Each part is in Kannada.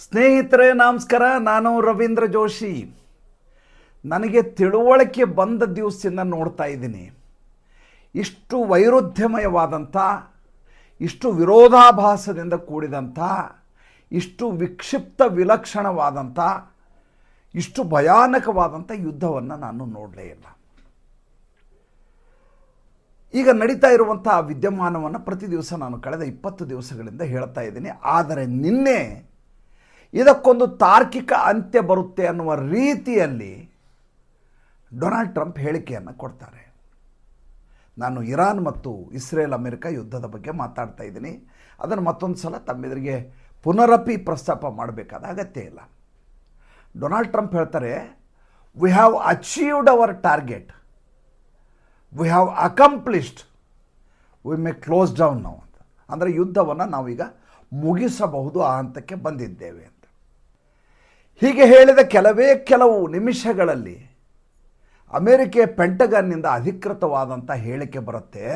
ಸ್ನೇಹಿತರೆ ನಮಸ್ಕಾರ. ನಾನು ರವೀಂದ್ರ ಜೋಶಿ. ನನಗೆ ತಿಳುವಳಿಕೆ ಬಂದ ದಿವಸದಿಂದ ನೋಡ್ತಾ ಇದ್ದೀನಿ, ಇಷ್ಟು ವೈರುಧ್ಯಮಯವಾದಂಥ, ಇಷ್ಟು ವಿರೋಧಾಭಾಸದಿಂದ ಕೂಡಿದಂಥ, ಇಷ್ಟು ವಿಕ್ಷಿಪ್ತ ವಿಲಕ್ಷಣವಾದಂಥ, ಇಷ್ಟು ಭಯಾನಕವಾದಂಥ ಯುದ್ಧವನ್ನು ನಾನು ನೋಡಲೇ ಇಲ್ಲ. ಈಗ ನಡೀತಾ ಇರುವಂಥ ವಿದ್ಯಮಾನವನ್ನು ಪ್ರತಿ ದಿವಸ ನಾನು ಕಳೆದ 20 ದಿವಸಗಳಿಂದ ಹೇಳ್ತಾ ಇದ್ದೀನಿ. ಆದರೆ ನಿನ್ನೆ ಇದಕ್ಕೊಂದು ತಾರ್ಕಿಕ ಅಂತ್ಯ ಬರುತ್ತೆ ಅನ್ನುವ ರೀತಿಯಲ್ಲಿ ಡೊನಾಲ್ಡ್ ಟ್ರಂಪ್ ಹೇಳಿಕೆಯನ್ನು ಕೊಡ್ತಾರೆ. ನಾನು ಇರಾನ್ ಮತ್ತು ಇಸ್ರೇಲ್ ಅಮೆರಿಕ ಯುದ್ಧದ ಬಗ್ಗೆ ಮಾತಾಡ್ತಾ ಇದ್ದೀನಿ. ಅದನ್ನು ಮತ್ತೊಂದು ಸಲ ತಮ್ಮೆದುರಿಗೆ ಪುನರಪಿ ಪ್ರಸ್ತಾಪ ಮಾಡಬೇಕಾದ ಅಗತ್ಯ ಇಲ್ಲ. ಡೊನಾಲ್ಡ್ ಟ್ರಂಪ್ ಹೇಳ್ತಾರೆ, we have achieved our target, we have accomplished, we may close down ನಾವು ಅಂತ. ಅಂದರೆ ಯುದ್ಧವನ್ನು ನಾವೀಗ ಮುಗಿಸಬಹುದು, ಆ ಹಂತಕ್ಕೆ ಬಂದಿದ್ದೇವೆ ಅಂತ. ಹೀಗೆ ಹೇಳಿದ ಕೆಲವು ನಿಮಿಷಗಳಲ್ಲಿ ಅಮೇರಿಕೆ ಪೆಂಟಗನ್ನಿಂದ ಅಧಿಕೃತವಾದಂಥ ಹೇಳಿಕೆ ಬರುತ್ತೆ.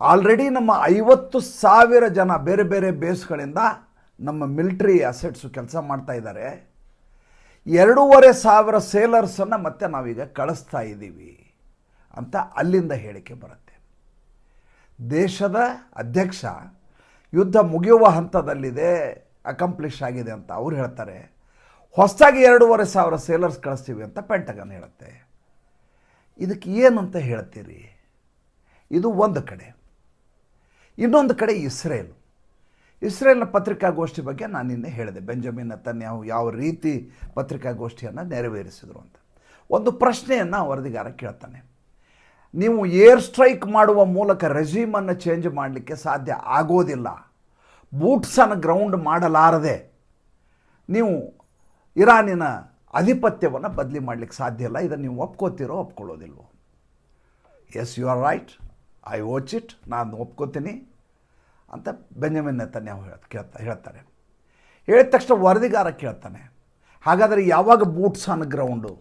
ಆಲ್ರೆಡಿ ನಮ್ಮ 50,000 ಜನ ಬೇರೆ ಬೇರೆ ಬೇಸ್ಗಳಿಂದ ನಮ್ಮ ಮಿಲಿಟರಿ ಅಸೆಟ್ಸು ಕೆಲಸ ಮಾಡ್ತಾ ಇದ್ದಾರೆ. 2,500 ಸೇಲರ್ಸನ್ನು ಮತ್ತೆ ನಾವೀಗ ಕಳಿಸ್ತಾ ಇದ್ದೀವಿ ಅಂತ ಅಲ್ಲಿಂದ ಹೇಳಿಕೆ ಬರುತ್ತೆ. ದೇಶದ ಅಧ್ಯಕ್ಷ ಯುದ್ಧ ಮುಗಿಯುವ ಹಂತದಲ್ಲಿದೆ, ಅಕಂಪ್ಲಿಷ್ ಆಗಿದೆ ಅಂತ ಅವ್ರು ಹೇಳ್ತಾರೆ. ಹೊಸದಾಗಿ 2,500 ಸೇಲರ್ಸ್ ಕಳಿಸ್ತೀವಿ ಅಂತ ಪೆಂಟಗನ್ ಹೇಳುತ್ತೆ. ಇದಕ್ಕೆ ಏನು ಅಂತ ಹೇಳ್ತೀರಿ? ಇದು ಒಂದು ಕಡೆ. ಇನ್ನೊಂದು ಕಡೆ ಇಸ್ರೇಲ್ನ ಪತ್ರಿಕಾಗೋಷ್ಠಿ ಬಗ್ಗೆ ನಾನು ನಿನ್ನೆ ಹೇಳಿದೆ. ಬೆಂಜಮಿನ್ ನೆತನ್ಯಾಹು ಯಾವ ರೀತಿ ಪತ್ರಿಕಾಗೋಷ್ಠಿಯನ್ನು ನೆರವೇರಿಸಿದ್ರು ಅಂತ. ಒಂದು ಪ್ರಶ್ನೆಯನ್ನು ವರದಿಗಾರ ಕೇಳ್ತಾನೆ, ನೀವು ಏರ್ ಸ್ಟ್ರೈಕ್ ಮಾಡುವ ಮೂಲಕ ರೆಜಿಮನ್ನು ಚೇಂಜ್ ಮಾಡಲಿಕ್ಕೆ ಸಾಧ್ಯ ಆಗೋದಿಲ್ಲ, ಬೂಟ್ಸನ್ನು ಗ್ರೌಂಡ್ ಮಾಡಲಾರದೆ ನೀವು ಇರಾನಿನ ಆಧಿಪತ್ಯವನ್ನು ಬದಲಿ ಮಾಡಲಿಕ್ಕೆ ಸಾಧ್ಯ ಇಲ್ಲ, ಇದನ್ನು ನೀವು ಒಪ್ಕೋತೀರೋ ಒಪ್ಕೊಳ್ಳೋದಿಲ್ವೋ? Yes, you are right, I watch it, ನಾನು ಒಪ್ಕೋತೀನಿ ಅಂತ ಬೆಂಜಮಿನ್ ನೆತನ್ಯಾಹು ಹೇಳ್ತಾರೆ. ಹೇಳಿದ ತಕ್ಷಣ ವರದಿಗಾರ ಕೇಳ್ತಾನೆ, ಹಾಗಾದರೆ ಯಾವಾಗ ಬೂಟ್ಸ್ ಆನ್ ಗ್ರೌಂಡು,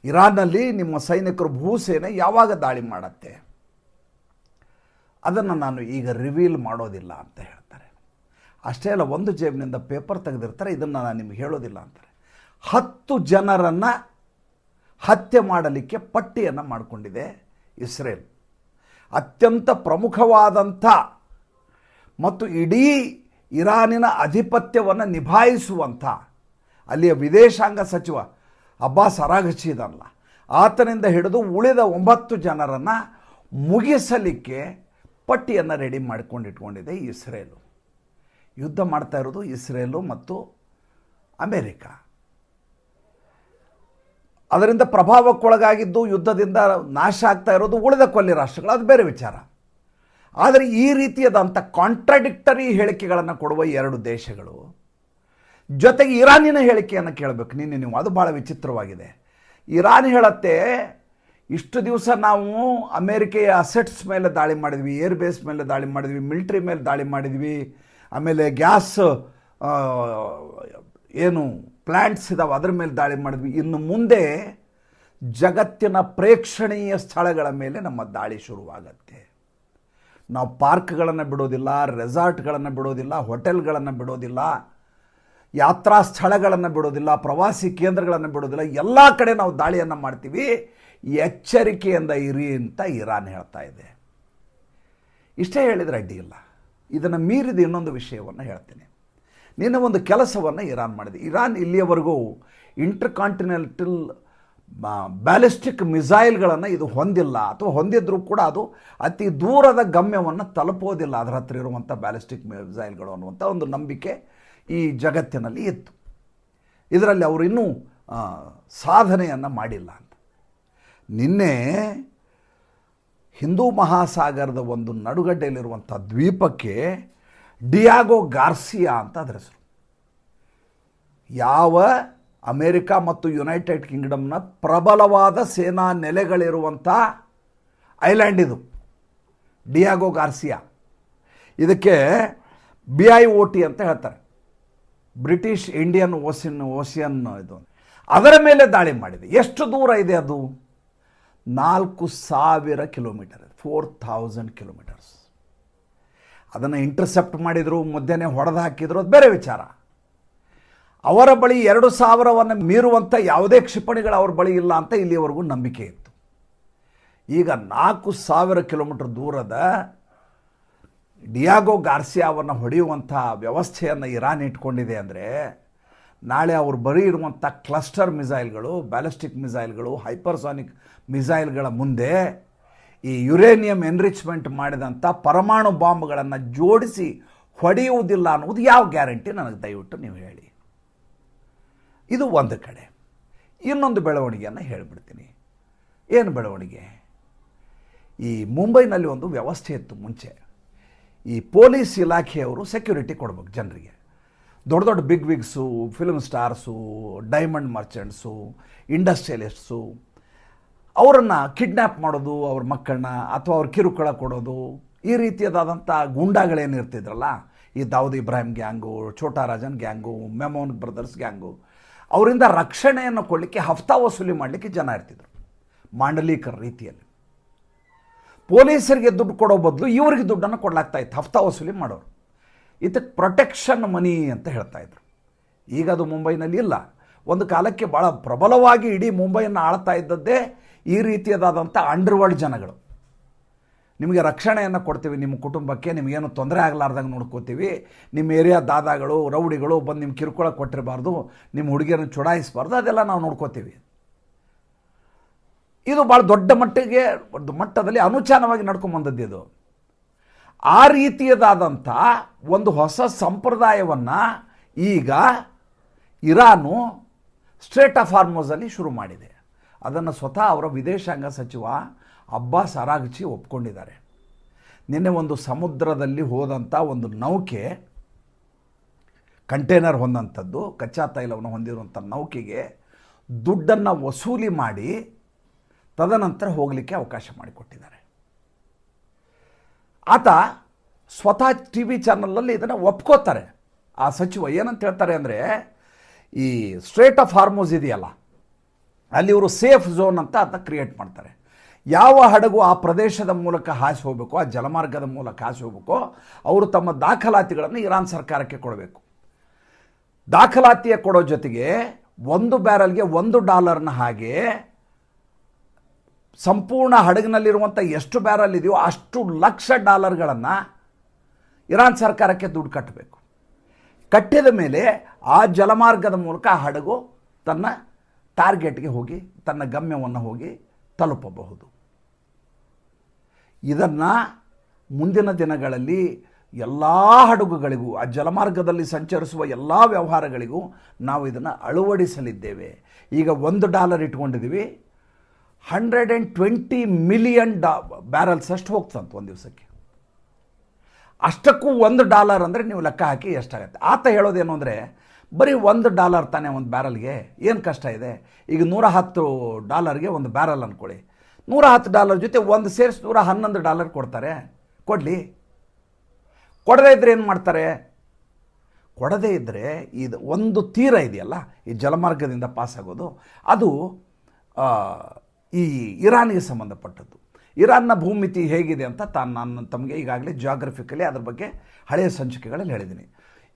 ಇರಾನ್ನಲ್ಲಿ ನಿಮ್ಮ ಸೈನಿಕರು ಭೂಸೇನೆ ಯಾವಾಗ ದಾಳಿ ಮಾಡುತ್ತೆ? ಅದನ್ನು ನಾನು ಈಗ ರಿವೀಲ್ ಮಾಡೋದಿಲ್ಲ ಅಂತ ಹೇಳ್ತಾರೆ. ಅಷ್ಟೇ ಅಲ್ಲ, ಒಂದು ಜೇಬಿನಿಂದ ಪೇಪರ್ ತೆಗೆದಿರ್ತಾರೆ, ಇದನ್ನು ನಾನು ನಿಮಗೆ ಹೇಳೋದಿಲ್ಲ ಅಂತಾರೆ. 10 ಜನರನ್ನು ಹತ್ಯೆ ಮಾಡಲಿಕ್ಕೆ ಪಟ್ಟಿಯನ್ನು ಮಾಡಿಕೊಂಡಿದೆ ಇಸ್ರೇಲ್. ಅತ್ಯಂತ ಪ್ರಮುಖವಾದಂಥ ಮತ್ತು ಇಡೀ ಇರಾನಿನ ಆಧಿಪತ್ಯವನ್ನು ನಿಭಾಯಿಸುವಂಥ ಅಲ್ಲಿಯ ವಿದೇಶಾಂಗ ಸಚಿವ ಅಬ್ಬಾಸ್ ಅರಾಘಚಿ ಇದಲ್ಲ, ಆತನಿಂದ ಹಿಡಿದು ಉಳಿದ 9 ಜನರನ್ನು ಮುಗಿಸಲಿಕ್ಕೆ ಪಟ್ಟಿಯನ್ನು ರೆಡಿ ಮಾಡಿಕೊಂಡಿಟ್ಕೊಂಡಿದೆ ಇಸ್ರೇಲು. ಯುದ್ಧ ಮಾಡ್ತಾ ಇರೋದು ಇಸ್ರೇಲು ಮತ್ತು ಅಮೇರಿಕ. ಅದರಿಂದ ಪ್ರಭಾವಕ್ಕೊಳಗಾಗಿದ್ದು, ಯುದ್ಧದಿಂದ ನಾಶ ಆಗ್ತಾ ಇರೋದು ಉಳಿದ ಕೊಲ್ಲಿ ರಾಷ್ಟ್ರಗಳು, ಅದು ಬೇರೆ ವಿಚಾರ. ಆದರೆ ಈ ರೀತಿಯಾದಂಥ ಕಾಂಟ್ರಾಡಿಕ್ಟರಿ ಹೇಳಿಕೆಗಳನ್ನು ಕೊಡುವ 2 ದೇಶಗಳು ಜೊತೆಗೆ ಇರಾನಿನ ಹೇಳಿಕೆಯನ್ನು ಕೇಳಬೇಕು ನಿನ್ನೆ ನೀವು. ಅದು ಭಾಳ ವಿಚಿತ್ರವಾಗಿದೆ. ಇರಾನ್ ಹೇಳುತ್ತೆ, ಇಷ್ಟು ದಿವಸ ನಾವು ಅಮೇರಿಕೆಯ ಅಸೆಟ್ಸ್ ಮೇಲೆ ದಾಳಿ ಮಾಡಿದ್ವಿ, ಏರ್ ಬೇಸ್ ಮೇಲೆ ದಾಳಿ ಮಾಡಿದ್ವಿ, ಮಿಲಿಟ್ರಿ ಮೇಲೆ ದಾಳಿ ಮಾಡಿದ್ವಿ, ಆಮೇಲೆ ಗ್ಯಾಸ್ ಏನು ಪ್ಲ್ಯಾಂಟ್ಸ್ ಇದಾವೆ ಅದರ ಮೇಲೆ ದಾಳಿ ಮಾಡಿದ್ವಿ, ಇನ್ನು ಮುಂದೆ ಜಗತ್ತಿನ ಪ್ರೇಕ್ಷಣೀಯ ಸ್ಥಳಗಳ ಮೇಲೆ ನಮ್ಮ ದಾಳಿ ಶುರುವಾಗತ್ತೆ. ನಾವು ಪಾರ್ಕ್ಗಳನ್ನು ಬಿಡೋದಿಲ್ಲ, ರೆಸಾರ್ಟ್ಗಳನ್ನು ಬಿಡೋದಿಲ್ಲ, ಹೋಟೆಲ್ಗಳನ್ನು ಬಿಡೋದಿಲ್ಲ, ಯಾತ್ರಾ ಸ್ಥಳಗಳನ್ನು ಬಿಡೋದಿಲ್ಲ, ಪ್ರವಾಸಿ ಕೇಂದ್ರಗಳನ್ನು ಬಿಡೋದಿಲ್ಲ, ಎಲ್ಲ ಕಡೆ ನಾವು ದಾಳಿಯನ್ನು ಮಾಡ್ತೀವಿ, ಎಚ್ಚರಿಕೆಯಿಂದ ಇರಿ ಅಂತ ಇರಾನ್ ಹೇಳ್ತಾ ಇದೆ. ಇಷ್ಟೇ ಹೇಳಿದರೆ ಅಡ್ಡಿ ಇಲ್ಲ. ಇದನ್ನು ಮೀರಿದ ಇನ್ನೊಂದು ವಿಷಯವನ್ನು ಹೇಳ್ತೀನಿ. ನಿನ್ನೆ ಒಂದು ಕೆಲಸವನ್ನು ಇರಾನ್ ಮಾಡಿದೆ. ಇರಾನ್ ಇಲ್ಲಿಯವರೆಗೂ ಇಂಟರ್ಕಾಂಟಿನೆಂಟಲ್ ಬ್ಯಾಲಿಸ್ಟಿಕ್ ಮಿಸೈಲ್ಗಳನ್ನು ಇದು ಹೊಂದಿಲ್ಲ, ಅಥವಾ ಹೊಂದಿದ್ರೂ ಕೂಡ ಅದು ಅತಿ ದೂರದ ಗಮ್ಯವನ್ನು ತಲುಪೋದಿಲ್ಲ, ಅದರ ಹತ್ರ ಇರುವಂಥ ಬ್ಯಾಲಿಸ್ಟಿಕ್ ಮಿಸೈಲ್ಗಳು ಅನ್ನುವಂಥ ಒಂದು ನಂಬಿಕೆ ಈ ಜಗತ್ತಿನಲ್ಲಿ ಇತ್ತು. ಇದರಲ್ಲಿ ಅವರು ಇನ್ನೂ ಸಾಧನೆಯನ್ನು ಮಾಡಿಲ್ಲ ಅಂತ. ನಿನ್ನೆ ಹಿಂದೂ ಮಹಾಸಾಗರದ ಒಂದು ನಡುಗಡ್ಡೆಯಲ್ಲಿರುವಂಥ ದ್ವೀಪಕ್ಕೆ ಡಿಯಾಗೋ ಗಾರ್ಸಿಯಾ ಅಂತ ಅದರ ಹೆಸರು. ಯಾವ ಅಮೇರಿಕಾ ಮತ್ತು ಯುನೈಟೆಡ್ ಕಿಂಗ್ಡಮ್ನ ಪ್ರಬಲವಾದ ಸೇನಾ ನೆಲೆಗಳಿರುವಂಥ ಐಲ್ಯಾಂಡ್ ಇದು ಡಿಯಾಗೋ ಗಾರ್ಸಿಯಾ. ಇದಕ್ಕೆ BIOT ಅಂತ ಹೇಳ್ತಾರೆ, ಬ್ರಿಟಿಷ್ ಇಂಡಿಯನ್ ಓಷಿಯನ್ ಇದು. ಅದರ ಮೇಲೆ ದಾಳಿ ಮಾಡಿದೆ. ಎಷ್ಟು ದೂರ ಇದೆ ಅದು? 4,000 ಕಿಲೋಮೀಟರ್, 4,000 ಕಿಲೋಮೀಟರ್ಸ್. ಅದನ್ನು ಇಂಟರ್ಸೆಪ್ಟ್ ಮಾಡಿದರು, ಮಧ್ಯೆ ಹೊಡೆದು ಹಾಕಿದ್ರು, ಅದು ಬೇರೆ ವಿಚಾರ. ಅವರ ಬಳಿ 2000ವನ್ನು ಮೀರುವಂಥ ಯಾವುದೇ ಕ್ಷಿಪಣಿಗಳು ಅವ್ರ ಬಳಿ ಇಲ್ಲ ಅಂತ ಇಲ್ಲಿಯವರೆಗೂ ನಂಬಿಕೆ ಇತ್ತು. ಈಗ 4000 ಕಿಲೋಮೀಟರ್ ದೂರದ ಡಿಯಾಗೋ ಗಾರ್ಸಿಯಾವನ್ನು ಹೊಡೆಯುವಂಥ ವ್ಯವಸ್ಥೆಯನ್ನು ಇರಾನ್ ಇಟ್ಕೊಂಡಿದೆ ಅಂದರೆ ನಾಳೆ ಅವರು ಬರೀ ಇರುವಂಥ ಕ್ಲಸ್ಟರ್ ಮಿಸೈಲ್ಗಳು, ಬ್ಯಾಲಿಸ್ಟಿಕ್ ಮಿಸೈಲ್ಗಳು, ಹೈಪರ್ಸಾನಿಕ್ ಮಿಸೈಲ್ಗಳ ಮುಂದೆ ಈ ಯುರೇನಿಯಂ ಎನ್ರಿಚ್ಮೆಂಟ್ ಮಾಡಿದಂಥ ಪರಮಾಣು ಬಾಂಬ್ಗಳನ್ನು ಜೋಡಿಸಿ ಹೊಡೆಯುವುದಿಲ್ಲ ಅನ್ನೋದು ಯಾವ ಗ್ಯಾರಂಟಿ ನನಗೆ ದಯವಿಟ್ಟು ನೀವು ಹೇಳಿ. ಇದು ಒಂದು ಕಡೆ. ಇನ್ನೊಂದು ಬೆಳವಣಿಗೆಯನ್ನು ಹೇಳಿಬಿಡ್ತೀನಿ. ಏನು ಬೆಳವಣಿಗೆ? ಈ ಮುಂಬೈನಲ್ಲಿ ಒಂದು ವ್ಯವಸ್ಥೆ ಇತ್ತು ಮುಂಚೆ. ಈ ಪೊಲೀಸ್ ಇಲಾಖೆಯವರು ಸೆಕ್ಯೂರಿಟಿ ಕೊಡ್ಬೇಕು ಜನರಿಗೆ. ದೊಡ್ಡ ದೊಡ್ಡ ಬಿಗ್ ವಿಗ್ಸು, ಫಿಲ್ಮ್ ಸ್ಟಾರ್ಸು, ಡೈಮಂಡ್ ಮರ್ಚೆಂಟ್ಸು, ಇಂಡಸ್ಟ್ರಿಯಲಿಸ್ಟ್ಸು ಅವರನ್ನು ಕಿಡ್ನ್ಯಾಪ್ ಮಾಡೋದು, ಅವ್ರ ಮಕ್ಕಳನ್ನ ಅಥವಾ ಅವ್ರ ಕಿರುಕುಳ ಕೊಡೋದು, ಈ ರೀತಿಯಾದಂಥ ಗೂಂಡಾಗಳೇನಿರ್ತಿದ್ರಲ್ಲ, ಈ Dawood Ibrahim gang, Chhota Rajan gang, Memon brothers gang, ಅವರಿಂದ ರಕ್ಷಣೆಯನ್ನು ಕೊಡಲಿಕ್ಕೆ ಹಫ್ತಾ ವಸೂಲಿ ಮಾಡಲಿಕ್ಕೆ ಜನ ಇರ್ತಿದ್ರು ಮಾಂಡಲೀಕರ ರೀತಿಯಲ್ಲಿ. ಪೊಲೀಸರಿಗೆ ದುಡ್ಡು ಕೊಡೋ ಬದಲು ಇವರಿಗೆ ದುಡ್ಡನ್ನು ಕೊಡಲಾಗ್ತಾ ಇತ್ತು, ಹಫ್ತಾ ವಸೂಲಿ ಮಾಡೋರು. ಇದಕ್ಕೆ ಪ್ರೊಟೆಕ್ಷನ್ ಮನಿ ಅಂತ ಹೇಳ್ತಾ ಇದ್ರು. ಈಗ ಅದು ಮುಂಬೈನಲ್ಲಿ ಇಲ್ಲ. ಒಂದು ಕಾಲಕ್ಕೆ ಭಾಳ ಪ್ರಬಲವಾಗಿ ಇಡೀ ಮುಂಬೈಯನ್ನು ಆಳ್ತಾ ಇದ್ದದ್ದೇ ಈ ರೀತಿಯಾದಂಥ ಅಂಡರ್ವರ್ಲ್ಡ್ ಜನಗಳು. ನಿಮಗೆ ರಕ್ಷಣೆಯನ್ನು ಕೊಡ್ತೀವಿ, ನಿಮ್ಮ ಕುಟುಂಬಕ್ಕೆ ನಿಮಗೇನು ತೊಂದರೆ ಆಗಲಾರ್ದಂಗೆ ನೋಡ್ಕೋತೀವಿ, ನಿಮ್ಮ ಏರಿಯಾ ದಾದಾಗಳು, ರೌಡಿಗಳು ಬಂದು ನಿಮ್ಮ ಕಿರುಕುಳ ಕೊಟ್ಟಿರಬಾರ್ದು, ನಿಮ್ಮ ಹುಡುಗಿಯನ್ನು ಚುಡಾಯಿಸಬಾರ್ದು, ಅದೆಲ್ಲ ನಾವು ನೋಡ್ಕೋತೀವಿ. ಇದು ಭಾಳ ದೊಡ್ಡ ಮಟ್ಟದಲ್ಲಿ ಅನುಚಾನವಾಗಿ ನಡ್ಕೊಂಬಂದದ್ದು ಇದು. ಆ ರೀತಿಯದಾದಂಥ ಒಂದು ಹೊಸ ಸಂಪ್ರದಾಯವನ್ನು ಈಗ ಇರಾನು ಸ್ಟ್ರೇಟ್ ಆಫ್ ಹಾರ್ಮೋಸಲ್ಲಿ ಶುರು ಮಾಡಿದೆ. ಅದನ್ನು ಸ್ವತಃ ಅವರ ವಿದೇಶಾಂಗ ಸಚಿವ ಅಬ್ಬಾಸ್ ಅರಾಘಚಿ ಒಪ್ಕೊಂಡಿದ್ದಾರೆ. ನಿನ್ನೆ ಒಂದು ಸಮುದ್ರದಲ್ಲಿ ಹೋದಂಥ ಒಂದು ನೌಕೆ, ಕಂಟೈನರ್ ಹೊಂದಂಥದ್ದು, ಕಚ್ಚಾ ತೈಲವನ್ನು ಹೊಂದಿರುವಂಥ ನೌಕೆಗೆ ದುಡ್ಡನ್ನು ವಸೂಲಿ ಮಾಡಿ ತದನಂತರ ಹೋಗಲಿಕ್ಕೆ ಅವಕಾಶ ಮಾಡಿಕೊಟ್ಟಿದ್ದಾರೆ. ಆತ ಸ್ವತಃ ಟಿ ವಿ ಚಾನಲಲ್ಲಿ ಇದನ್ನು ಒಪ್ಕೋತಾರೆ. ಆ ಸಚಿವ ಏನಂತ ಹೇಳ್ತಾರೆ ಅಂದರೆ, ಈ ಸ್ಟ್ರೇಟ್ ಆಫ್ ಹಾರ್ಮೋಸ್ ಇದೆಯಲ್ಲ, ಅಲ್ಲಿ ಇವರು ಸೇಫ್ ಝೋನ್ ಅಂತ ಅದನ್ನ ಕ್ರಿಯೇಟ್ ಮಾಡ್ತಾರೆ. ಯಾವ ಹಡಗು ಆ ಪ್ರದೇಶದ ಮೂಲಕ ಹಾಸಿ ಹೋಗಬೇಕೋ, ಆ ಜಲಮಾರ್ಗದ ಮೂಲಕ ಹಾಸಿ ಹೋಗಬೇಕೋ, ಅವರು ತಮ್ಮ ದಾಖಲಾತಿಗಳನ್ನು ಇರಾನ್ ಸರ್ಕಾರಕ್ಕೆ ಕೊಡಬೇಕು. ದಾಖಲಾತಿಯ ಕೊಡೋ ಜೊತೆಗೆ 1 ಬ್ಯಾರಲ್ಗೆ $1 ಹಾಗೆ ಸಂಪೂರ್ಣ ಹಡಗಿನಲ್ಲಿರುವಂಥ ಎಷ್ಟು ಬ್ಯಾರಲ್ ಇದೆಯೋ ಅಷ್ಟು ಲಕ್ಷ ಡಾಲರ್ಗಳನ್ನು ಇರಾನ್ ಸರ್ಕಾರಕ್ಕೆ ದುಡ್ಡು ಕಟ್ಟಬೇಕು. ಕಟ್ಟಿದ ಮೇಲೆ ಆ ಜಲಮಾರ್ಗದ ಮೂಲಕ ಆ ಹಡಗು ತನ್ನ ಟಾರ್ಗೆಟ್ಗೆ ಹೋಗಿ ತನ್ನ ಗಮ್ಯವನ್ನು ಹೋಗಿ ತಲುಪಬಹುದು. ಇದನ್ನು ಮುಂದಿನ ದಿನಗಳಲ್ಲಿ ಎಲ್ಲ ಹಡಗುಗಳಿಗೂ, ಆ ಜಲಮಾರ್ಗದಲ್ಲಿ ಸಂಚರಿಸುವ ಎಲ್ಲ ವ್ಯವಹಾರಗಳಿಗೂ ನಾವು ಇದನ್ನು ಅಳವಡಿಸಲಿದ್ದೇವೆ. ಈಗ $1 ಇಟ್ಕೊಂಡಿದ್ದೀವಿ, 120 ಮಿಲಿಯನ್ ಬ್ಯಾರಲ್ಸ್ ಅಷ್ಟು ಹೋಗ್ತಂತ ಒಂದು ದಿವಸಕ್ಕೆ. ಅಷ್ಟಕ್ಕೂ $1 ಅಂದರೆ ನೀವು ಲೆಕ್ಕ ಹಾಕಿ ಎಷ್ಟಾಗತ್ತೆ. ಆತ ಹೇಳೋದೇನು ಅಂದರೆ, ಬರೀ $1 ತಾನೇ ಒಂದು ಬ್ಯಾರಲ್ಗೆ, ಏನು ಕಷ್ಟ ಇದೆ? ಈಗ $110ಗೆ ಒಂದು ಬ್ಯಾರಲ್ ಅಂದ್ಕೊಳ್ಳಿ, $110 ಜೊತೆ ಒಂದು ಸೇರಿಸಿ $111 ಕೊಡ್ತಾರೆ. ಕೊಡಲಿ. ಕೊಡದೇ ಇದ್ದರೆ ಏನು ಮಾಡ್ತಾರೆ? ಕೊಡದೇ ಇದ್ದರೆ ಇದು ಒಂದು ತೀರ ಇದೆಯಲ್ಲ, ಈ ಜಲಮಾರ್ಗದಿಂದ ಪಾಸಾಗೋದು, ಅದು ಈ ಇರಾನ್ಗೆ ಸಂಬಂಧಪಟ್ಟದ್ದು. ಇರಾನ್ನ ಭೂಮಿತಿ ಹೇಗಿದೆ ಅಂತ ನಾನು ತಮಗೆ ಈಗಾಗಲೇ ಜಿಯೋಗ್ರಫಿಕಲಿ ಅದ್ರ ಬಗ್ಗೆ ಹಳೆಯ ಸಂಚಿಕೆಗಳಲ್ಲಿ ಹೇಳಿದ್ದೀನಿ.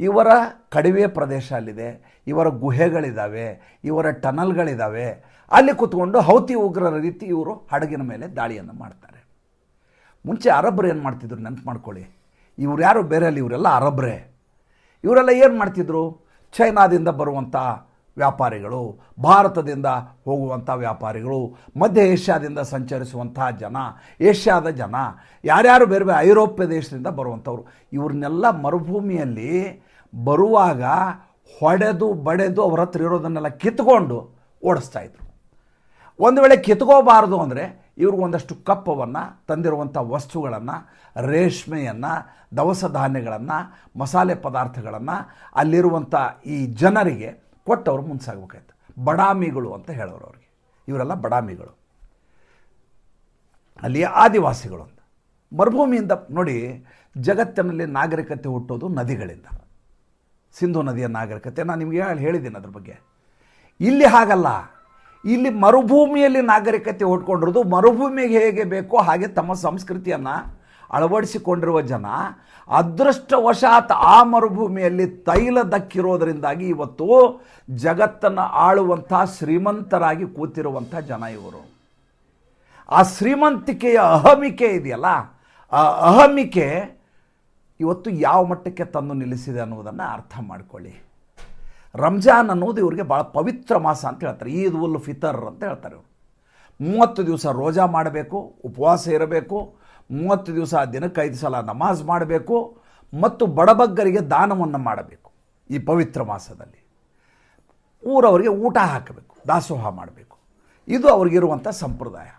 ಇವರ ಕಣಿವೆ ಪ್ರದೇಶ ಅಲ್ಲಿದೆ, ಇವರ ಗುಹೆಗಳಿದ್ದಾವೆ, ಇವರ ಟನಲ್ಗಳಿದ್ದಾವೆ. ಅಲ್ಲಿ ಕೂತ್ಕೊಂಡು ಹೌತಿ ಉಗ್ರರ ರೀತಿ ಇವರು ಹಡಗಿನ ಮೇಲೆ ದಾಳಿಯನ್ನು ಮಾಡ್ತಾರೆ. ಮುಂಚೆ ಅರಬ್ರು ಏನು ಮಾಡ್ತಿದ್ರು ನೆನಪು ಮಾಡ್ಕೊಳ್ಳಿ. ಇವ್ರು ಯಾರು ಬೇರೆ ಅಲ್ಲಿ, ಇವರೆಲ್ಲ ಅರಬ್ರೇ. ಇವರೆಲ್ಲ ಏನು ಮಾಡ್ತಿದ್ರು? ಚೈನಾದಿಂದ ಬರುವಂಥ ವ್ಯಾಪಾರಿಗಳು, ಭಾರತದಿಂದ ಹೋಗುವಂಥ ವ್ಯಾಪಾರಿಗಳು, ಮಧ್ಯ ಏಷ್ಯಾದಿಂದ ಸಂಚರಿಸುವಂಥ ಜನ, ಏಷ್ಯಾದ ಜನ, ಯಾರ್ಯಾರು ಬೇರೆ ಬೇರೆ ಐರೋಪ್ಯ ದೇಶದಿಂದ ಬರುವಂಥವ್ರು, ಇವ್ರನ್ನೆಲ್ಲ ಮರುಭೂಮಿಯಲ್ಲಿ ಬರುವಾಗ ಹೊಡೆದು ಬಡೆದು ಅವ್ರ ಹತ್ರ ಇರೋದನ್ನೆಲ್ಲ ಕಿತ್ಕೊಂಡು ಓಡಿಸ್ತಾಯಿದ್ರು. ಒಂದು ವೇಳೆ ಕಿತ್ಕೋಬಾರ್ದು ಅಂದರೆ ಇವ್ರಿಗೆ ಒಂದಷ್ಟು ಕಪ್ಪವನ್ನು, ತಂದಿರುವಂಥ ವಸ್ತುಗಳನ್ನು, ರೇಷ್ಮೆಯನ್ನು, ದವಸ ಧಾನ್ಯಗಳನ್ನು, ಮಸಾಲೆ ಪದಾರ್ಥಗಳನ್ನು ಅಲ್ಲಿರುವಂಥ ಈ ಜನರಿಗೆ ಕೊಟ್ಟವರು ಮುಂಸಾಗಬೇಕಾಯ್ತು. ಬಡಾಮಿಗಳು ಅಂತ ಹೇಳೋರು ಅವ್ರಿಗೆ. ಇವರೆಲ್ಲ ಬಡಾಮಿಗಳು, ಅಲ್ಲಿಯ ಆದಿವಾಸಿಗಳು ಅಂತ. ಮರುಭೂಮಿಯಿಂದ ನೋಡಿ, ಜಗತ್ತಿನಲ್ಲಿ ನಾಗರಿಕತೆ ಹುಟ್ಟೋದು ನದಿಗಳಿಂದ. ಸಿಂಧು ನದಿಯ ನಾಗರಿಕತೆ ನಾನು ನಿಮಗೆ ಹೇಳಿದ್ದೀನಿ ಅದ್ರ ಬಗ್ಗೆ. ಇಲ್ಲಿ ಹಾಗಲ್ಲ. ಇಲ್ಲಿ ಮರುಭೂಮಿಯಲ್ಲಿ ನಾಗರಿಕತೆ ಹುಟ್ಕೊಂಡಿರೋದು. ಮರುಭೂಮಿಗೆ ಹೇಗೆ ಬೇಕೋ ಹಾಗೆ ತಮ್ಮ ಸಂಸ್ಕೃತಿಯನ್ನು ಅಳವಡಿಸಿಕೊಂಡಿರುವ ಜನ ಅದೃಷ್ಟವಶಾತ್ ಆ ಮರುಭೂಮಿಯಲ್ಲಿ ತೈಲ ದಕ್ಕಿರೋದರಿಂದಾಗಿ ಇವತ್ತು ಜಗತ್ತನ್ನು ಆಳುವಂಥ ಶ್ರೀಮಂತರಾಗಿ ಕೂತಿರುವಂಥ ಜನ ಇವರು. ಆ ಶ್ರೀಮಂತಿಕೆಯ ಅಹಮಿಕೆ ಇದೆಯಲ್ಲ, ಆ ಅಹಮಿಕೆ ಇವತ್ತು ಯಾವ ಮಟ್ಟಕ್ಕೆ ತಂದು ನಿಲ್ಲಿಸಿದೆ ಅನ್ನೋದನ್ನು ಅರ್ಥ ಮಾಡ್ಕೊಳ್ಳಿ. ರಂಜಾನ್ ಅನ್ನೋದು ಇವ್ರಿಗೆ ಭಾಳ ಪವಿತ್ರ ಮಾಸ ಅಂತ ಹೇಳ್ತಾರೆ. ಈದ್ ಉಲ್ ಫಿತರ್ ಅಂತ ಹೇಳ್ತಾರೆ ಇವರು. 30 ದಿವಸ ರೋಜಾ ಮಾಡಬೇಕು, ಉಪವಾಸ ಇರಬೇಕು, 30 ದಿವಸ ದಿನಕ್ಕೆ 5 ಸಲ ನಮಾಜ್ ಮಾಡಬೇಕು ಮತ್ತು ಬಡಬಗ್ಗರಿಗೆ ದಾನವನ್ನು ಮಾಡಬೇಕು. ಈ ಪವಿತ್ರ ಮಾಸದಲ್ಲಿ ಊರವರಿಗೆ ಊಟ ಹಾಕಬೇಕು, ದಾಸೋಹ ಮಾಡಬೇಕು. ಇದು ಅವ್ರಿಗಿರುವಂಥ ಸಂಪ್ರದಾಯ.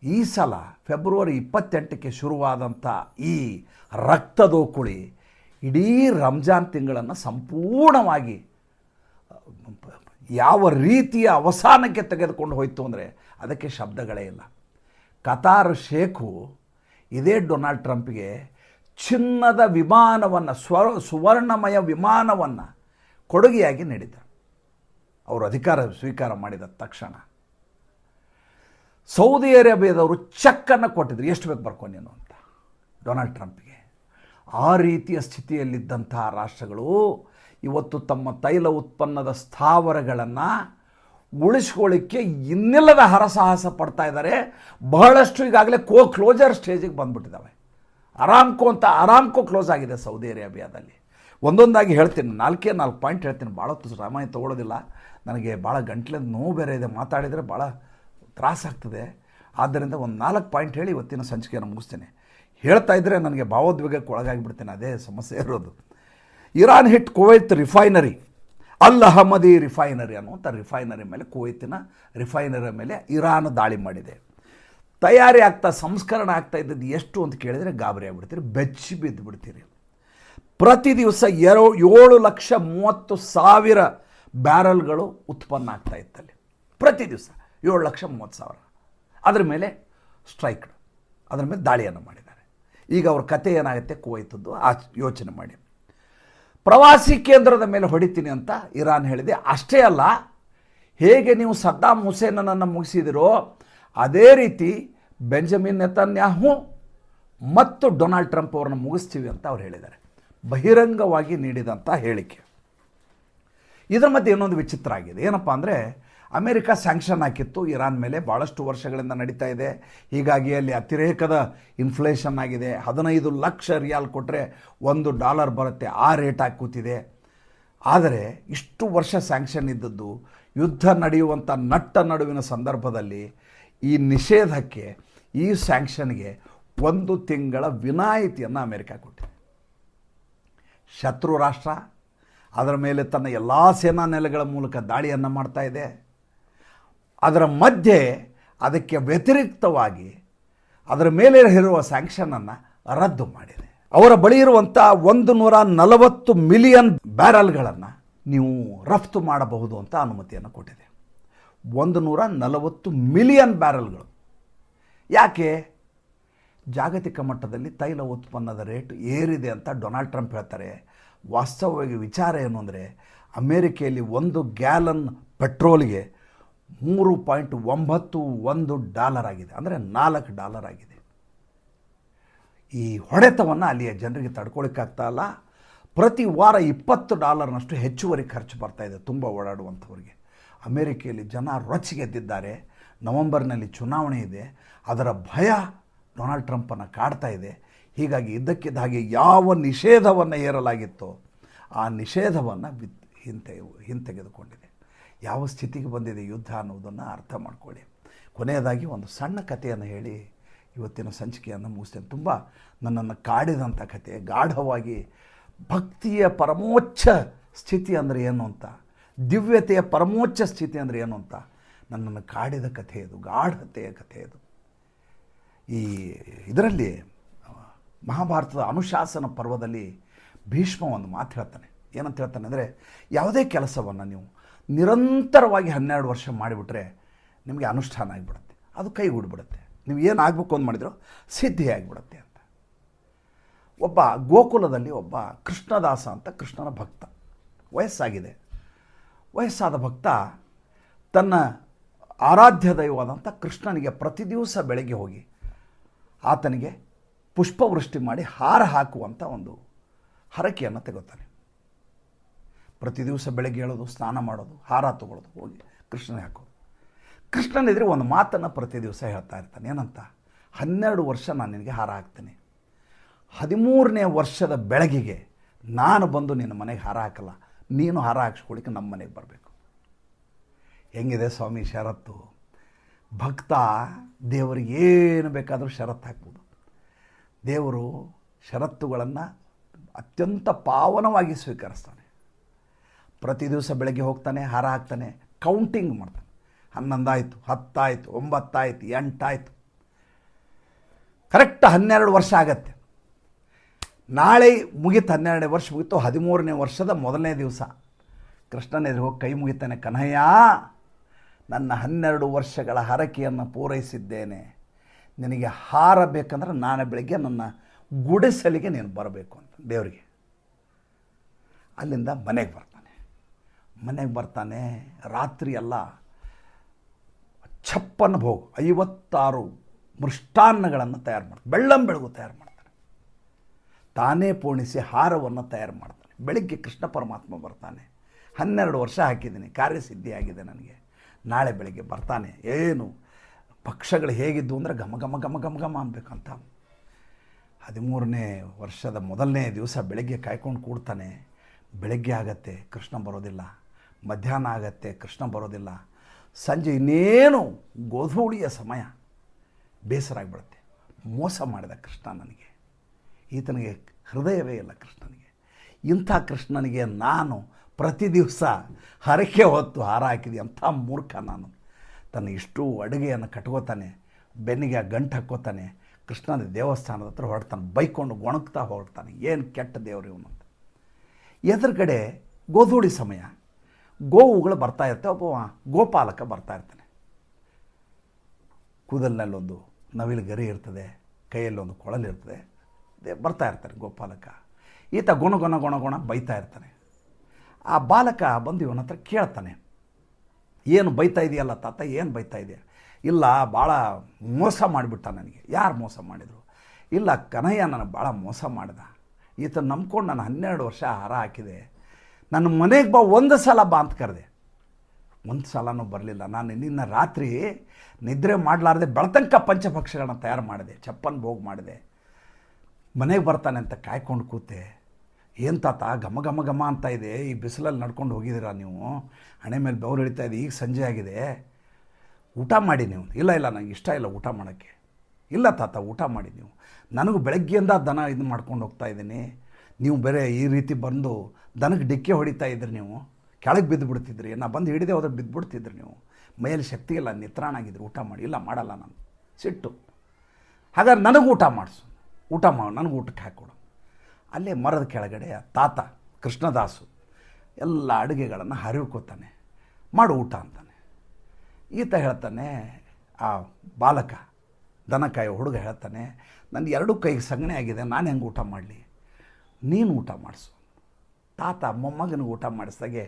ಈ ಸಲ ಫೆಬ್ರವರಿ 28ಕ್ಕೆ ಶುರುವಾದಂಥ ಈ ರಕ್ತದೋಕುಳಿ ಇಡೀ ರಂಜಾನ್ ತಿಂಗಳನ್ನು ಸಂಪೂರ್ಣವಾಗಿ ಯಾವ ರೀತಿಯ ಅವಸಾನಕ್ಕೆ ತೆಗೆದುಕೊಂಡು ಹೋಯಿತು ಅಂದರೆ ಅದಕ್ಕೆ ಶಬ್ದಗಳೇ ಇಲ್ಲ. ಕತಾರ್ ಶೇಖು ಇದೇ ಡೊನಾಲ್ಡ್ ಟ್ರಂಪ್ಗೆ ಚಿನ್ನದ ವಿಮಾನವನ್ನು ಸುವರ್ಣಮಯ ವಿಮಾನವನ್ನು ಕೊಡುಗೆಯಾಗಿ ನೀಡಿದರು. ಅವರು ಅಧಿಕಾರ ಸ್ವೀಕಾರ ಮಾಡಿದ ತಕ್ಷಣ ಸೌದಿ ಅರೇಬಿಯಾದವರು ಚೆಕ್ಕನ್ನು ಕೊಟ್ಟಿದ್ರು, ಎಷ್ಟು ಬೇಕು ಬರ್ಕೊ ನೀನು ಅಂತ ಡೊನಾಲ್ಡ್ ಟ್ರಂಪ್ಗೆ. ಆ ರೀತಿಯ ಸ್ಥಿತಿಯಲ್ಲಿದ್ದಂತಹ ರಾಷ್ಟ್ರಗಳು ಇವತ್ತು ತಮ್ಮ ತೈಲ ಉತ್ಪನ್ನದ ಸ್ಥಾವರಗಳನ್ನು ಉಳಿಸ್ಕೊಳ್ಳಿಕ್ಕೆ ಇನ್ನಿಲ್ಲದ ಹರಸಾಹಸ ಪಡ್ತಾ ಇದ್ದಾರೆ. ಬಹಳಷ್ಟು ಈಗಾಗಲೇ ಕ್ಲೋಸರ್ ಸ್ಟೇಜಿಗೆ ಬಂದ್ಬಿಟ್ಟಿದ್ದಾವೆ. ಅರಾಮ್ಕೋ ಕ್ಲೋಸ್ ಆಗಿದೆ ಸೌದಿ ಅರೇಬಿಯಾದಲ್ಲಿ. ಒಂದೊಂದಾಗಿ ಹೇಳ್ತೀನಿ, 4 ಪಾಯಿಂಟ್ ಹೇಳ್ತೀನಿ, ಭಾಳ ಸಮಯ ತೊಗೊಳ್ಳೋದಿಲ್ಲ. ನನಗೆ ಭಾಳ ಗಂಟ್ಲಿಂದ ನೋವು ಬೇರೆ ಇದೆ, ಮಾತಾಡಿದರೆ ಭಾಳ ತ್ರಾಸಾಗ್ತದೆ. ಆದ್ದರಿಂದ ಒಂದು 4 ಪಾಯಿಂಟ್ ಹೇಳಿ ಇವತ್ತಿನ ಸಂಚಿಕೆಯನ್ನು ಮುಗಿಸ್ತೇನೆ. ಹೇಳ್ತಾ ಇದ್ದರೆ ನನಗೆ ಭಾವೋದ್ವೇಗಕ್ಕೆ ಒಳಗಾಗಿಬಿಡ್ತೇನೆ, ಅದೇ ಸಮಸ್ಯೆ ಇರೋದು. ಇರಾನ್ ಹಿಟ್ ಕುವೈತ್ ರಿಫೈನರಿ, ಅಲ್ ಅಹಮದಿ ರಿಫೈನರಿ ಅನ್ನುವಂಥ ರಿಫೈನರಿ ಮೇಲೆ, ಕುವೈತಿನ ರಿಫೈನರಿ ಮೇಲೆ ಇರಾನ್ ದಾಳಿ ಮಾಡಿದೆ. ತಯಾರಿ ಸಂಸ್ಕರಣೆ ಆಗ್ತಾ ಇದ್ದದ್ದು ಎಷ್ಟು ಅಂತ ಕೇಳಿದರೆ ಗಾಬರಿ ಆಗಿಬಿಡ್ತೀರಿ, ಬೆಚ್ಚಿ ಬಿದ್ದು ಬಿಡ್ತೀರಿ. ಪ್ರತಿ ದಿವಸ 7,30,000 ಬ್ಯಾರಲ್ಗಳು ಉತ್ಪನ್ನ ಆಗ್ತಾ ಇತ್ತಲ್ಲಿ. ಪ್ರತಿ ದಿವಸ 7,30,000. ಅದರ ಮೇಲೆ ಸ್ಟ್ರೈಕ್, ಅದರ ಮೇಲೆ ದಾಳಿಯನ್ನು ಮಾಡಿದ್ದಾರೆ. ಈಗ ಅವ್ರ ಕತೆ ಏನಾಗುತ್ತೆ ಕುವೈತದ್ದು ಯೋಚನೆ ಮಾಡಿ. ಪ್ರವಾಸಿ ಕೇಂದ್ರದ ಮೇಲೆ ಹೊಡಿತೀನಿ ಅಂತ ಇರಾನ್ ಹೇಳಿದೆ. ಅಷ್ಟೇ ಅಲ್ಲ, ಹೇಗೆ ನೀವು ಸದ್ದಾಮ್ ಹುಸೇನನ್ನು ಮುಗಿಸಿದಿರೋ ಅದೇ ರೀತಿ ಬೆಂಜಮಿನ್ ನೆತನ್ಯಾಹು ಮತ್ತು ಡೊನಾಲ್ಡ್ ಟ್ರಂಪ್ ಅವ್ರನ್ನ ಮುಗಿಸ್ತೀವಿ ಅಂತ ಅವ್ರು ಹೇಳಿದ್ದಾರೆ, ಬಹಿರಂಗವಾಗಿ ನೀಡಿದಂಥ ಹೇಳಿಕೆ. ಇದರ ಮಧ್ಯೆ ಇನ್ನೊಂದು ವಿಚಿತ್ರ ಆಗಿದೆ. ಏನಪ್ಪ ಅಂದರೆ, ಅಮೇರಿಕ ಸ್ಯಾಂಕ್ಷನ್ ಹಾಕಿತ್ತು ಇರಾನ್ ಮೇಲೆ, ಭಾಳಷ್ಟು ವರ್ಷಗಳಿಂದ ನಡೀತಾ ಇದೆ. ಹೀಗಾಗಿ ಅಲ್ಲಿ ಅತಿರೇಕದ ಇನ್ಫ್ಲೇಷನ್ ಆಗಿದೆ. 15 ಲಕ್ಷ ರಿಯಾಲ್ ಕೊಟ್ಟರೆ $1 ಬರುತ್ತೆ, ಆ ರೇಟ್ ಹಾಕಿ ಕೂತಿದೆ. ಆದರೆ ಇಷ್ಟು ವರ್ಷ ಸ್ಯಾಂಕ್ಷನ್ ಇದ್ದದ್ದು ಯುದ್ಧ ನಡೆಯುವಂಥ ನಡುವಿನ ಸಂದರ್ಭದಲ್ಲಿ ಈ ನಿಷೇಧಕ್ಕೆ, ಈ ಸ್ಯಾಂಕ್ಷನ್ಗೆ 1 ತಿಂಗಳ ವಿನಾಯಿತಿಯನ್ನು ಅಮೇರಿಕ ಕೊಟ್ಟಿದೆ. ಶತ್ರು ರಾಷ್ಟ್ರ ಅದರ ಮೇಲೆ ತನ್ನ ಎಲ್ಲ ಸೇನಾ ನೆಲೆಗಳ ಮೂಲಕ ದಾಳಿಯನ್ನು ಮಾಡ್ತಾ ಇದೆ. ಅದರ ಮಧ್ಯೆ ಅದಕ್ಕೆ ವ್ಯತಿರಿಕ್ತವಾಗಿ ಅದರ ಮೇಲೆ ಇರುವ ಸ್ಯಾಂಕ್ಷನನ್ನು ರದ್ದು ಮಾಡಿದೆ. ಅವರ ಬಳಿ ಇರುವಂಥ 140 ಮಿಲಿಯನ್ ಬ್ಯಾರಲ್ಗಳನ್ನು ನೀವು ರಫ್ತು ಮಾಡಬಹುದು ಅಂತ ಅನುಮತಿಯನ್ನು ಕೊಟ್ಟಿದೆ. 140 ಮಿಲಿಯನ್ ಬ್ಯಾರಲ್ಗಳು. ಯಾಕೆ? ಜಾಗತಿಕ ಮಟ್ಟದಲ್ಲಿ ತೈಲ ಉತ್ಪನ್ನದ ರೇಟ್ ಏರಿದೆ ಅಂತ ಡೊನಾಲ್ಡ್ ಟ್ರಂಪ್ ಹೇಳ್ತಾರೆ. ವಾಸ್ತವವಾಗಿ ವಿಚಾರ ಏನು ಅಂದರೆ, ಅಮೇರಿಕೆಯಲ್ಲಿ 1 ಗ್ಯಾಲನ್ ಪೆಟ್ರೋಲ್ಗೆ $3.91 ಆಗಿದೆ, ಅಂದರೆ $4 ಆಗಿದೆ. ಈ ಹೊಡೆತವನ್ನು ಅಲ್ಲಿಯ ಜನರಿಗೆ ತಡ್ಕೊಳ್ಳಿಕ್ಕಾಗ್ತಾಯಿಲ್ಲ. ಪ್ರತಿ ವಾರ $20 ಹೆಚ್ಚುವರಿ ಖರ್ಚು ಬರ್ತಾಯಿದೆ ತುಂಬ ಓಡಾಡುವಂಥವ್ರಿಗೆ. ಅಮೇರಿಕೆಯಲ್ಲಿ ಜನ ರೊಚ್ಚಿಗೆದ್ದಿದ್ದಾರೆ. ನವೆಂಬರ್ನಲ್ಲಿ ಚುನಾವಣೆ ಇದೆ, ಅದರ ಭಯ ಡೊನಾಲ್ಡ್ ಟ್ರಂಪನ್ನು ಕಾಡ್ತಾ ಇದೆ. ಹೀಗಾಗಿ ಇದ್ದಕ್ಕಿದ್ದ ಹಾಗೆ ಯಾವ ನಿಷೇಧವನ್ನು ಹೇರಲಾಗಿತ್ತೋ ಆ ನಿಷೇಧವನ್ನು ಹಿಂತೆಗೆದುಕೊಂಡಿದೆ. ಯಾವ ಸ್ಥಿತಿಗೆ ಬಂದಿದೆ ಯುದ್ಧ ಅನ್ನೋದನ್ನು ಅರ್ಥ ಮಾಡ್ಕೊಳ್ಳಿ. ಕೊನೆಯದಾಗಿ ಒಂದು ಸಣ್ಣ ಕಥೆಯನ್ನು ಹೇಳಿ ಇವತ್ತಿನ ಸಂಚಿಕೆಯನ್ನು ಮುಗಿಸ್ತೇನೆ. ತುಂಬ ನನ್ನನ್ನು ಕಾಡಿದಂಥ ಕಥೆ, ಗಾಢವಾಗಿ ಭಕ್ತಿಯ ಪರಮೋಚ್ಚ ಸ್ಥಿತಿ ಅಂದರೆ ಏನು ಅಂತ, ದಿವ್ಯತೆಯ ಪರಮೋಚ್ಚ ಸ್ಥಿತಿ ಅಂದರೆ ಏನು ಅಂತ ನನ್ನನ್ನು ಕಾಡಿದ ಕಥೆ ಇದು, ಗಾಢತೆಯ ಕಥೆ ಇದು. ಇದರಲ್ಲಿ ಮಹಾಭಾರತದ ಅನುಶಾಸನ ಪರ್ವದಲ್ಲಿ ಭೀಷ್ಮ ಒಂದು ಮಾತು ಹೇಳ್ತಾನೆ. ಏನಂತ ಹೇಳ್ತಾನೆ ಅಂದರೆ, ಯಾವುದೇ ಕೆಲಸವನ್ನು ನೀವು ನಿರಂತರವಾಗಿ 12 ವರ್ಷ ಮಾಡಿಬಿಟ್ರೆ ನಿಮಗೆ ಅನುಷ್ಠಾನ ಆಗಿಬಿಡುತ್ತೆ, ಅದು ಕೈಗೂಡಿಬಿಡುತ್ತೆ. ನೀವು ಏನು ಆಗಬೇಕು ಅಂತ ಮಾಡಿದ್ರು ಸಿದ್ಧಿ ಆಗಿಬಿಡುತ್ತೆ ಅಂತ. ಒಬ್ಬ ಗೋಕುಲದಲ್ಲಿ ಒಬ್ಬ ಕೃಷ್ಣದಾಸ ಅಂತ ಕೃಷ್ಣನ ಭಕ್ತ, ವಯಸ್ಸಾಗಿದೆ. ವಯಸ್ಸಾದ ಭಕ್ತ ತನ್ನ ಆರಾಧ್ಯ ದೈವವಾದಂಥ ಕೃಷ್ಣನಿಗೆ ಪ್ರತಿ ದಿವಸ ಬೆಳಗ್ಗೆ ಹೋಗಿ ಆತನಿಗೆ ಪುಷ್ಪವೃಷ್ಟಿ ಮಾಡಿ ಹಾರ ಹಾಕುವಂಥ ಒಂದು ಹರಕೆಯನ್ನು ತೆಗೋತಾನೆ. ಪ್ರತಿ ದಿವಸ ಬೆಳಗ್ಗೆ ಹೇಳೋದು, ಸ್ನಾನ ಮಾಡೋದು, ಹಾರ ತಗೊಳ್ಳೋದು, ಹೋಗಿ ಕೃಷ್ಣನಿಗೆ ಹಾಕೋದು. ಕೃಷ್ಣನಿದ್ರೆ ಒಂದು ಮಾತನ್ನು ಪ್ರತಿ ದಿವಸ ಹೇಳ್ತಾ ಇರ್ತಾನೆ. ಏನಂತ? 12 ವರ್ಷ ನಾನು ನಿನಗೆ ಹಾರ ಹಾಕ್ತೀನಿ, 13ನೇ ವರ್ಷದ ಬೆಳಗಿಗೆ ನಾನು ಬಂದು ನಿನ್ನ ಮನೆಗೆ ಹಾರ ಹಾಕಲ್ಲ, ನೀನು ಹಾರ ಹಾಕ್ಸ್ಕೊಳ್ಳಿಕ್ಕೆ ನಮ್ಮ ಮನೆಗೆ ಬರಬೇಕು. ಹೆಂಗಿದೆ ಸ್ವಾಮಿ ಷರತ್ತು? ಭಕ್ತ ದೇವರಿಗೆ ಏನು ಬೇಕಾದರೂ ಷರತ್ತು ಹಾಕ್ಬೋದು. ದೇವರು ಷರತ್ತುಗಳನ್ನು ಅತ್ಯಂತ ಪಾವನವಾಗಿ ಸ್ವೀಕರಿಸ್ತಾನೆ. ಪ್ರತಿ ದಿವಸ ಬೆಳಗ್ಗೆ ಹೋಗ್ತಾನೆ, ಹಾರ ಹಾಕ್ತಾನೆ, ಕೌಂಟಿಂಗ್ ಮಾಡ್ತಾನೆ. 11 ಆಯಿತು, 10 ಆಯಿತು, 9 ಆಯಿತು, 8 ಆಯಿತು, ಕರೆಕ್ಟ್ 12 ವರ್ಷ ಆಗತ್ತೆ. ನಾಳೆ ಮುಗೀತು, 12ನೇ ವರ್ಷ ಮುಗೀತು. 13ನೇ ವರ್ಷದ ಮೊದಲನೇ ದಿವಸ ಕೃಷ್ಣನ ಎದುರು ಹೋಗಿ ಕೈ ಮುಗಿತಾನೆ. ಕನ್ಹಯ್ಯ, ನನ್ನ 12 ವರ್ಷಗಳ ಹರಕೆಯನ್ನು ಪೂರೈಸಿದ್ದೇನೆ. ನಿನಗೆ ಹಾರ ಬೇಕಂದ್ರೆ ನಾಳೆ ಬೆಳಗ್ಗೆ ನನ್ನ ಗುಡಿಸಲಿಗೆ ನೀನು ಬರಬೇಕು ಅಂತ ದೇವರಿಗೆ. ಅಲ್ಲಿಂದ ಮನೆಗೆ ಬರ್ತಾನೆ. ರಾತ್ರಿ ಎಲ್ಲ 56 ಭೋಗ, 56 ಮೃಷ್ಟಾನ್ನಗಳನ್ನು ತಯಾರು ಮಾಡ್ತಾನೆ. ಬೆಳ್ಳಂಬೆಳಗು ತಯಾರು ಮಾಡ್ತಾನೆ. ತಾನೇ ಪೋಣಿಸಿ ಹಾರವನ್ನು ತಯಾರು ಮಾಡ್ತಾನೆ. ಬೆಳಗ್ಗೆ ಕೃಷ್ಣ ಪರಮಾತ್ಮ ಬರ್ತಾನೆ. 12 ವರ್ಷ ಹಾಕಿದ್ದೀನಿ, ಕಾರ್ಯಸಿದ್ಧಿಯಾಗಿದೆ ನನಗೆ. ನಾಳೆ ಬೆಳಗ್ಗೆ ಬರ್ತಾನೆ. ಏನು ಪಕ್ಷಗಳು ಹೇಗಿದ್ದು ಅಂದರೆ ಘಮ ಘಮ ಘಮ ಘಮ ಘಮ ಅನ್ಬೇಕಂತ. 13ನೇ ವರ್ಷದ ಮೊದಲನೇ ದಿವಸ ಬೆಳಗ್ಗೆ ಕಾಯ್ಕೊಂಡು ಕೂಡ್ತಾನೆ. ಬೆಳಗ್ಗೆ ಆಗತ್ತೆ, ಕೃಷ್ಣ ಬರೋದಿಲ್ಲ. ಮಧ್ಯಾಹ್ನ ಆಗತ್ತೆ, ಕೃಷ್ಣ ಬರೋದಿಲ್ಲ. ಸಂಜೆ ಇನ್ನೇನು ಗೋಧೂಳಿಯ ಸಮಯ. ಬೇಸರ ಆಗಿಬಿಡುತ್ತೆ. ಮೋಸ ಮಾಡಿದ ಕೃಷ್ಣ ನನಗೆ. ಈತನಿಗೆ ಹೃದಯವೇ ಇಲ್ಲ ಕೃಷ್ಣನಿಗೆ. ಇಂಥ ಕೃಷ್ಣನಿಗೆ ನಾನು ಪ್ರತಿ ದಿವಸ ಹರಕೆ ಹೊತ್ತು ಹಾರ ಹಾಕಿದೆ. ಅಂಥ ಮೂರ್ಖ ನಾನು. ತನ್ನ ಇಷ್ಟು ಅಡುಗೆಯನ್ನು ಕಟ್ಕೋತಾನೆ, ಬೆನ್ನಿಗೆ ಗಂಟು ಹಾಕ್ಕೋತಾನೆ, ಕೃಷ್ಣನ ದೇವಸ್ಥಾನದ ಹತ್ರ ಹೊರಡ್ತಾನೆ. ಬೈಕೊಂಡು ಗೊಣಗ್ತಾ ಹೊರಡ್ತಾನೆ. ಏನು ಕೆಟ್ಟ ದೇವರು ಇವನು ಅಂತ. ಎದುರುಗಡೆ ಗೋಧೂಳಿ ಸಮಯ, ಗೋವುಗಳು ಬರ್ತಾ ಇರ್ತವೆ. ಒಬ್ಬ ಗೋಪಾಲಕ ಬರ್ತಾ ಇರ್ತಾನೆ. ಕೂದಲಿನಲ್ಲೊಂದು ನವಿಲು ಗರಿ ಇರ್ತದೆ, ಕೈಯಲ್ಲೊಂದು ಕೊಳಲಿರ್ತದೆ. ಬರ್ತಾ ಇರ್ತಾನೆ ಗೋಪಾಲಕ. ಈತ ಗುಣ ಗುಣ ಗುಣ ಗುಣ ಬೈತಾ ಇರ್ತಾನೆ. ಆ ಬಾಲಕ ಬಂದು ಇವನ ಹತ್ರ ಕೇಳ್ತಾನೆ, ಏನು ಬೈತಾ ಇದೆಯಲ್ಲ ತಾತ, ಏನು ಬೈತಾ ಇದೆಯಾ? ಇಲ್ಲ, ಭಾಳ ಮೋಸ ಮಾಡಿಬಿಟ್ಟ ನನಗೆ. ಯಾರು ಮೋಸ ಮಾಡಿದರು? ಇಲ್ಲ, ಕನಯ್ಯ ನನಗೆ ಭಾಳ ಮೋಸ ಮಾಡಿದ. ಈತ ನಂಬ್ಕೊಂಡು ನಾನು 12 ವರ್ಷ ಹಾರ ಹಾಕಿದೆ. ನನ್ನ ಮನೆಗೆ ಬಾ, ಒಂದು ಸಲ ಬಾ ಅಂತ ಕರೆದೆ. ಒಂದು ಸಲನೂ ಬರಲಿಲ್ಲ. ನಾನು ನಿನ್ನ ರಾತ್ರಿ ನಿದ್ರೆ ಮಾಡಲಾರ್ದೆ ಬೆಳತಂಕ ಪಂಚಭಕ್ಷಗಳನ್ನ ತಯಾರು ಮಾಡಿದೆ, ಚಪ್ಪನ್ ಭೋಗ ಮಾಡಿದೆ. ಮನೆಗೆ ಬರ್ತಾನೆ ಅಂತ ಕಾಯ್ಕೊಂಡು ಕೂತೆ. ಏನು ತಾತ ಘಮ ಘಮ ಘಮ ಅಂತ ಇದೆ, ಈ ಬಿಸಿಲಲ್ಲಿ ನಡ್ಕೊಂಡು ಹೋಗಿದ್ದೀರಾ ನೀವು, ಹಣೆ ಮೇಲೆ ಬೆವರು ಇಳಿತಾ ಇದೆ, ಈಗ ಸಂಜೆ ಆಗಿದೆ, ಊಟ ಮಾಡಿ ನೀವು. ಇಲ್ಲ ಇಲ್ಲ, ನನಗೆ ಇಷ್ಟ ಇಲ್ಲ ಊಟ ಮಾಡೋಕ್ಕೆ. ಇಲ್ಲ ತಾತ, ಊಟ ಮಾಡಿ ನೀವು. ನನಗೂ ಬೆಳಗ್ಗೆಯಿಂದ ದನ ಇದು ಮಾಡ್ಕೊಂಡು ಹೋಗ್ತಾ ಇದ್ದೀನಿ, ನೀವು ಬೇರೆ ಈ ರೀತಿ ಬಂದು ದನಕ್ಕೆ ಡಿಕ್ಕೆ ಹೊಡಿತಾ ಇದ್ರಿ, ನೀವು ಕೆಳಗೆ ಬಿದ್ದು ಬಿಡ್ತಿದ್ರಿ, ನಾ ಬಂದು ಹಿಡಿದೆ ಹೋದ್ರೆ ಬಿದ್ದುಬಿಡ್ತಿದ್ರಿ, ನೀವು ಮೈಯಲ್ಲಿ ಶಕ್ತಿ ಇಲ್ಲ, ನಿತ್ರಾಣಾಗಿದ್ರಿ, ಊಟ ಮಾಡಿ. ಇಲ್ಲ, ಮಾಡಲ್ಲ ನಾನು, ಸಿಟ್ಟು. ಹಾಗಾದ್ರೆ ನನಗೆ ಊಟ ಮಾಡಿಸು, ಊಟ ಮಾಡು, ನನಗೆ ಊಟಕ್ಕೆ ಹಾಕ್ಕೊಡು. ಅಲ್ಲೇ ಮರದ ಕೆಳಗಡೆ ತಾತ ಕೃಷ್ಣದಾಸು ಎಲ್ಲ ಅಡುಗೆಗಳನ್ನು ಹರಿವ್ಕೋತಾನೆ. ಮಾಡು ಊಟ ಅಂತಾನೆ. ಈತ ಹೇಳ್ತಾನೆ, ಆ ಬಾಲಕ ದನಕಾಯಿ ಹುಡುಗ ಹೇಳ್ತಾನೆ, ನನ್ನ 2 ಕೈಗೆ ಸಗಣಿ ಆಗಿದೆ, ನಾನು ಹೆಂಗೆ ಊಟ ಮಾಡಲಿ, ನೀನು ಊಟ ಮಾಡಿಸು. ತಾತ ಮೊಮ್ಮಗನಿಗೆ ಊಟ ಮಾಡಿಸ್ದಾಗೆ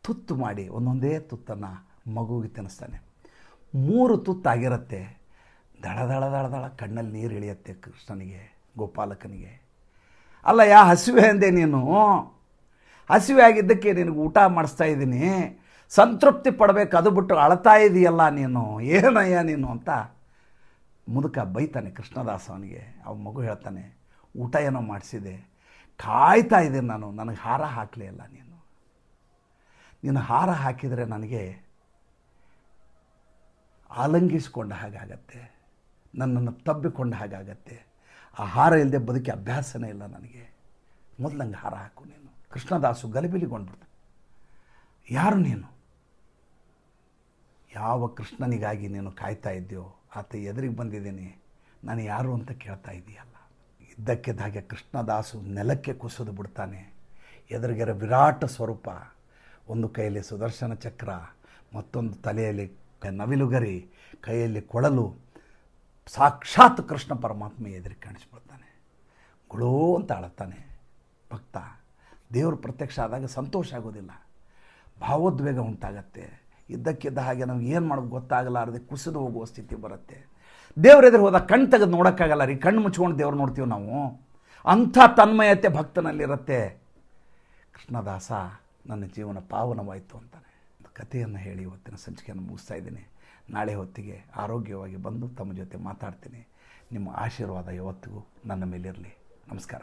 ತುತ್ತು ಮಾಡಿ ಒಂದೊಂದೇ ತುತ್ತನ್ನು ಮಗುವಿಗೆ ತಿನ್ನಿಸ್ತಾನೆ. 3 ತುತ್ತಾಗಿರುತ್ತೆ. ದಳ ದಳ ದಳ ದಳ ಕಣ್ಣಲ್ಲಿ ನೀರು ಇಳಿಯುತ್ತೆ ಕೃಷ್ಣನಿಗೆ, ಗೋಪಾಲಕನಿಗೆ. ಅಲ್ಲ, ಹಸಿವೆ ಅಂದೆ ನೀನು, ಹಸಿವೆ ಆಗಿದ್ದಕ್ಕೆ ನಿನಗೆ ಊಟ ಮಾಡಿಸ್ತಾ ಇದ್ದೀನಿ, ಸಂತೃಪ್ತಿ ಪಡಬೇಕು, ಅದು ಬಿಟ್ಟು ಅಳ್ತಾ ಇದೆಯಲ್ಲ ನೀನು, ಏನಯ್ಯ ನೀನು ಅಂತ ಮುದುಕ ಬೈತಾನೆ ಕೃಷ್ಣದಾಸ ಅವನಿಗೆ. ಮಗು ಹೇಳ್ತಾನೆ, ಊಟ ಏನೋ ಮಾಡಿಸಿದೆ, ಕಾಯ್ತಾ ಇದ್ದೀನಿ ನಾನು, ನನಗೆ ಹಾರ ಹಾಕಲೇ ಇಲ್ಲ ನೀನು ಹಾರ ಹಾಕಿದರೆ ನನಗೆ ಆಲಂಗಿಸಿಕೊಂಡ ಹಾಗಾಗತ್ತೆ, ನನ್ನನ್ನು ತಬ್ಬಿಕೊಂಡ ಹಾಗಾಗತ್ತೆ. ಆ ಹಾರ ಇಲ್ಲದೆ ಬದುಕಿ ಅಭ್ಯಾಸನೇ ಇಲ್ಲ ನನಗೆ, ಮೊದಲಂಗೆ ಹಾರ ಹಾಕು ನೀನು. ಕೃಷ್ಣದಾಸು ಗಲಿಬಿಲಿಗೊಂಡ್ಬಿಡ್ತಾನೆ. ಯಾರು ನೀನು? ಯಾವ ಕೃಷ್ಣನಿಗಾಗಿ ನೀನು ಕಾಯ್ತಾ ಇದ್ದೀಯೋ ಆತ ಎದುರಿಗೆ ಬಂದಿದ್ದೀನಿ, ನಾನು ಯಾರು ಅಂತ ಕೇಳ್ತಾ ಇದೆಯಲ್ಲ. ಇದ್ದಕ್ಕಿದ್ದ ಹಾಗೆ ಕೃಷ್ಣದಾಸು ನೆಲಕ್ಕೆ ಕುಸಿದು ಬಿಡ್ತಾನೆ. ಎದುರಿಗೆರ ವಿರಾಟ ಸ್ವರೂಪ, ಒಂದು ಕೈಯಲ್ಲಿ ಸುದರ್ಶನ ಚಕ್ರ, ಮತ್ತೊಂದು ತಲೆಯಲ್ಲಿ ನವಿಲುಗರಿ, ಕೈಯಲ್ಲಿ ಕೊಳಲು, ಸಾಕ್ಷಾತ್ ಕೃಷ್ಣ ಪರಮಾತ್ಮ ಎದುರಿಗೆ ಕಾಣಿಸ್ಬಿಡ್ತಾನೆ. ಗುಳೋ ಅಂತ ಅಳುತ್ತಾನೆ ಭಕ್ತ. ದೇವರು ಪ್ರತ್ಯಕ್ಷ ಆದಾಗ ಸಂತೋಷ ಆಗೋದಿಲ್ಲ, ಭಾವೋದ್ವೇಗ ಉಂಟಾಗತ್ತೆ. ಇದ್ದಕ್ಕಿದ್ದ ಹಾಗೆ ನಾವು ಏನು ಮಾಡೋದು ಗೊತ್ತಾಗಲಾರದೆ ಕುಸಿದು ಹೋಗುವ ಸ್ಥಿತಿ ಬರುತ್ತೆ. ದೇವ್ರ ಎದುರು ಹೋದಾಗ ಕಣ್ಣು ತೆಗೆದು ನೋಡೋಕ್ಕಾಗಲ್ಲ ರೀ, ಕಣ್ಣು ಮುಚ್ಕೊಂಡು ದೇವ್ರು ನೋಡ್ತೀವಿ ನಾವು. ಅಂಥ ತನ್ಮಯತೆ ಭಕ್ತನಲ್ಲಿರುತ್ತೆ. ಕೃಷ್ಣದಾಸ ನನ್ನ ಜೀವನ ಪಾವನವಾಯಿತು ಅಂತಾನೆ. ಕಥೆಯನ್ನು ಹೇಳಿ ಇವತ್ತಿನ ಸಂಚಿಕೆಯನ್ನು ಮುಗಿಸ್ತಾ ಇದ್ದೀನಿ. ನಾಳೆ ಹೊತ್ತಿಗೆ ಆರೋಗ್ಯವಾಗಿ ಬಂದು ತಮ್ಮ ಜೊತೆ ಮಾತಾಡ್ತೀನಿ. ನಿಮ್ಮ ಆಶೀರ್ವಾದ ಯಾವತ್ತಿಗೂ ನನ್ನ ಮೇಲಿರಲಿ. ನಮಸ್ಕಾರ.